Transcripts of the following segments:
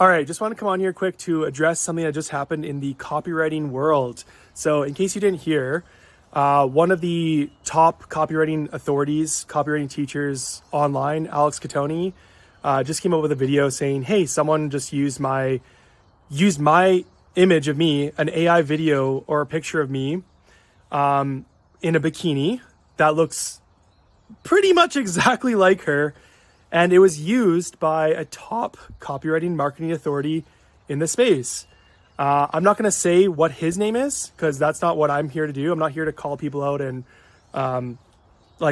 All right, just want to come on here quick to address something that just happened in the copywriting world. So in case you didn't hear, one of the top copywriting authorities, copywriting teachers online, Alex Cattoni, just came up with a video saying, hey, someone just used my image of me, an AI video or a picture of me in a bikini that looks pretty much exactly like her. And it was used by a top copywriting marketing authority in the space. I'm not going to say what his name is because that's not what I'm here to do. I'm not here to call people out and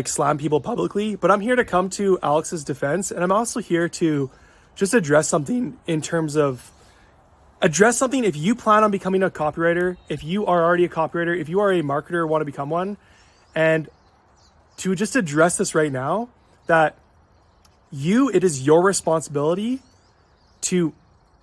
slam people publicly, but I'm here to come to Alex's defense. And I'm also here to just address something if you plan on becoming a copywriter, if you are already a copywriter, if you are a marketer or want to become one, and to just address this right now, that it is your responsibility to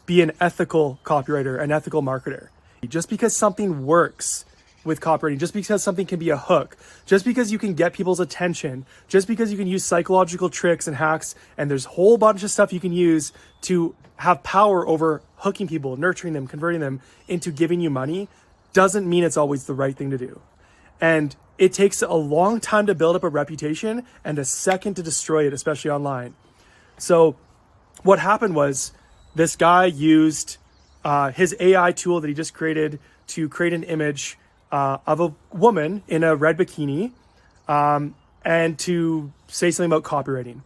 be an ethical copywriter, an ethical marketer. Just because something works with copywriting, just because something can be a hook, just because you can get people's attention, just because you can use psychological tricks and hacks, and there's a whole bunch of stuff you can use to have power over hooking people, nurturing them, converting them into giving you money, doesn't mean it's always the right thing to do. And it takes a long time to build up a reputation and a second to destroy it, especially online. So what happened was this guy used his AI tool that he just created to create an image of a woman in a red bikini and to say something about copywriting.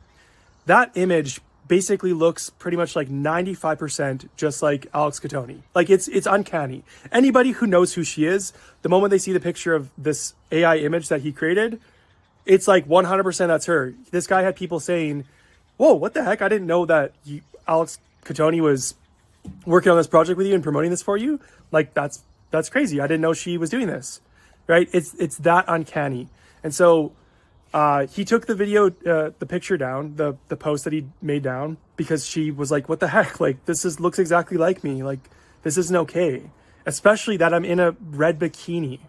That image basically looks pretty much like 95% just like Alex Cattoni. Like it's uncanny. Anybody who knows who she is, the moment they see the picture of this AI image that he created, it's like 100% that's her. This guy had people saying, whoa, what the heck? I didn't know that Alex Cattoni was working on this project with you and promoting this for you. Like that's crazy. I didn't know she was doing this, right? It's that uncanny. And so he took the video, the picture down, the post that he made down, because she was like, what the heck? Like, looks exactly like me. Like, this isn't okay. Especially that I'm in a red bikini.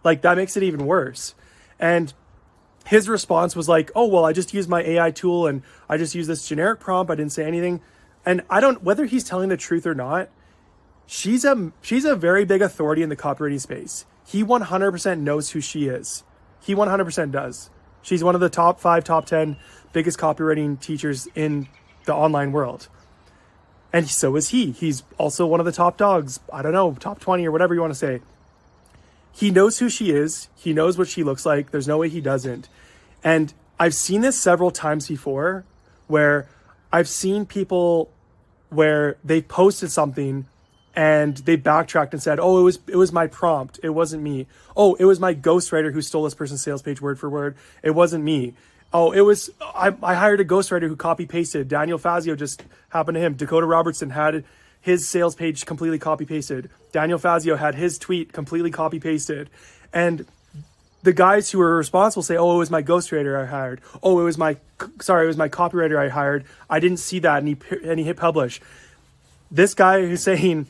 Like, that makes it even worse. And his response was like, oh, well, I just used my AI tool and I just used this generic prompt. I didn't say anything. And whether he's telling the truth or not, she's a very big authority in the copywriting space. He 100% knows who she is. He 100% does. She's one of the top 5, top 10 biggest copywriting teachers in the online world. And so is he. He's also one of the top dogs. I don't know, top 20 or whatever you want to say. He knows who she is. He knows what she looks like. There's no way he doesn't. And I've seen this several times before where I've seen people where they posted something and they backtracked and said, oh, it was my prompt. It wasn't me. Oh, it was my ghostwriter who stole this person's sales page word for word. It wasn't me. Oh, I hired a ghostwriter who copy pasted. Daniel Fazio just happened to him. Dakota Robertson had his sales page completely copy pasted. Daniel Fazio had his tweet completely copy pasted. And the guys who were responsible say, oh, it was my ghostwriter I hired. Oh, it was my copywriter I hired. I didn't see that. And he hit publish. This guy who's saying,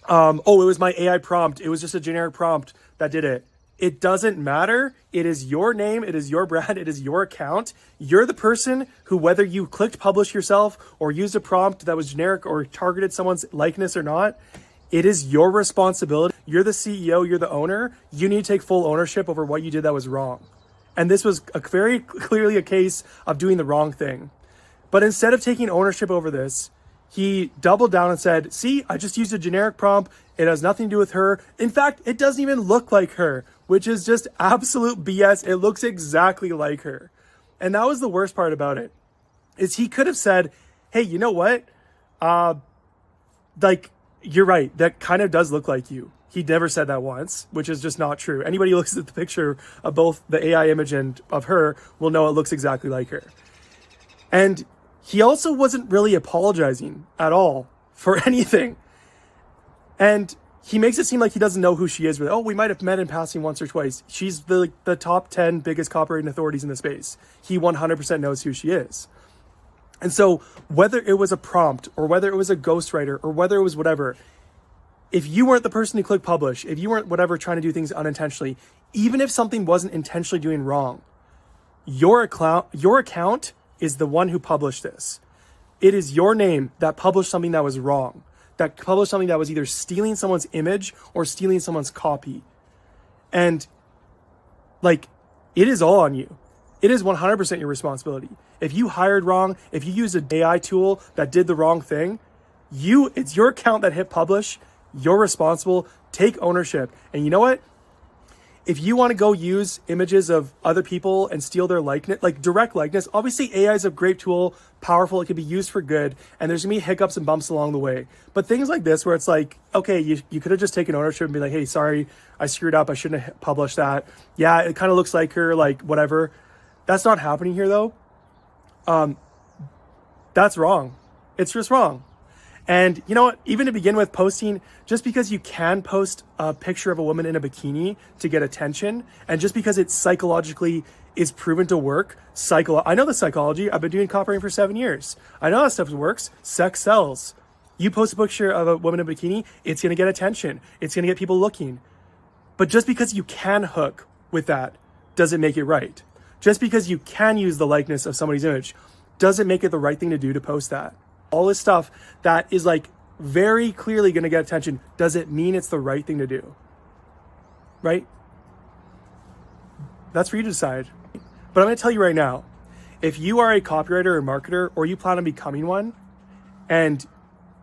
oh, it was my AI prompt. It was just a generic prompt that did it. It doesn't matter. It is your name. It is your brand. It is your account. You're the person who, whether you clicked publish yourself or used a prompt that was generic or targeted someone's likeness or not, it is your responsibility. You're the CEO. You're the owner. You need to take full ownership over what you did that was wrong. And this was very clearly a case of doing the wrong thing. But instead of taking ownership over this, he doubled down and said, see, I just used a generic prompt. It has nothing to do with her. In fact, it doesn't even look like her, which is just absolute BS. It looks exactly like her. And that was the worst part about it, is he could have said, hey, you know what? You're right. That kind of does look like you. He never said that once, which is just not true. Anybody who looks at the picture of both the AI image and of her will know it looks exactly like her. And he also wasn't really apologizing at all for anything. And he makes it seem like he doesn't know who she is. Oh, we might have met in passing once or twice. She's the top 10 biggest copywriting authorities in the space. He 100% knows who she is. And so whether it was a prompt or whether it was a ghostwriter or whether it was whatever, if you weren't the person who clicked publish, if you weren't whatever trying to do things unintentionally, even if something wasn't intentionally doing wrong, your account is the one who published this. It is your name that published something that was wrong. that published something that was either stealing someone's image or stealing someone's copy. And like, it is all on you. It is 100% your responsibility. If you hired wrong, if you used an AI tool that did the wrong thing, it's your account that hit publish. You're responsible. Take ownership. And you know what? If you want to go use images of other people and steal their likeness, like direct likeness, obviously AI is a great tool, powerful, it can be used for good, and there's gonna be hiccups and bumps along the way. But things like this where it's like, okay, you could have just taken ownership and be like, hey, sorry, I screwed up, I shouldn't have published that. Yeah, it kind of looks like her, like whatever. That's not happening here though. That's wrong. It's just wrong. And you know what, even to begin with, posting, just because you can post a picture of a woman in a bikini to get attention, and just because it psychologically is proven to work, I know the psychology, I've been doing copywriting for 7 years. I know how stuff works, sex sells. You post a picture of a woman in a bikini, it's gonna get attention, it's gonna get people looking. But just because you can hook with that, doesn't make it right. Just because you can use the likeness of somebody's image, doesn't make it the right thing to do to post that. All this stuff that is like very clearly going to get attention, does it mean it's the right thing to do? Right? That's for you to decide. But I'm going to tell you right now, if you are a copywriter or marketer, or you plan on becoming one, and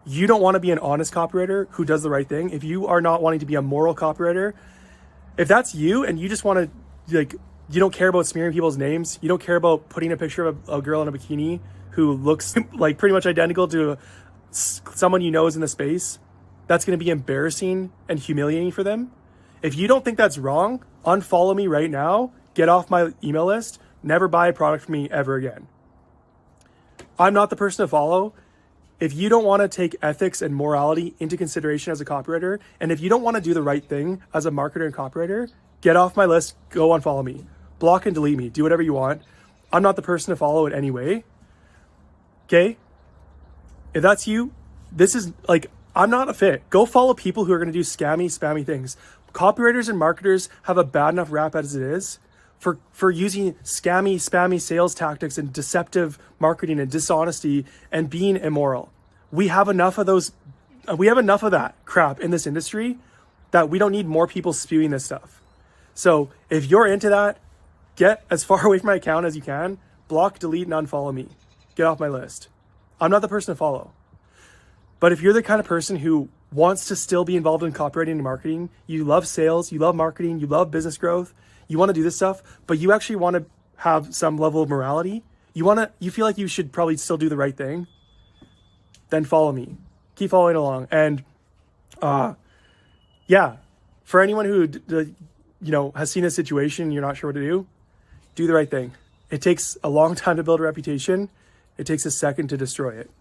you don't want to be an honest copywriter who does the right thing, if you are not wanting to be a moral copywriter, if that's you and you just want to, like, you don't care about smearing people's names, you don't care about putting a picture of a girl in a bikini who looks like pretty much identical to someone you know is in the space, that's going to be embarrassing and humiliating for them. If you don't think that's wrong, unfollow me right now, get off my email list, never buy a product from me ever again. I'm not the person to follow. If you don't want to take ethics and morality into consideration as a copywriter, and if you don't want to do the right thing as a marketer and copywriter, get off my list, go unfollow me, block and delete me, do whatever you want. I'm not the person to follow in any way. Okay, if that's you, this is like, I'm not a fit. Go follow people who are going to do spammy things. Copywriters and marketers have a bad enough rap as it is for using spammy sales tactics and deceptive marketing and dishonesty and being immoral. We have enough of those. We have enough of that crap in this industry that we don't need more people spewing this stuff. So if you're into that, get as far away from my account as you can, block, delete, and unfollow me. Get off my list. I'm not the person to follow. But if you're the kind of person who wants to still be involved in copywriting and marketing, you love sales, you love marketing, you love business growth, you want to do this stuff, but you actually want to have some level of morality, you feel like you should probably still do the right thing, then follow me. Keep following along. And yeah, for anyone who has seen a situation, you're not sure what to do the right thing. It takes a long time to build a reputation. It takes a second to destroy it.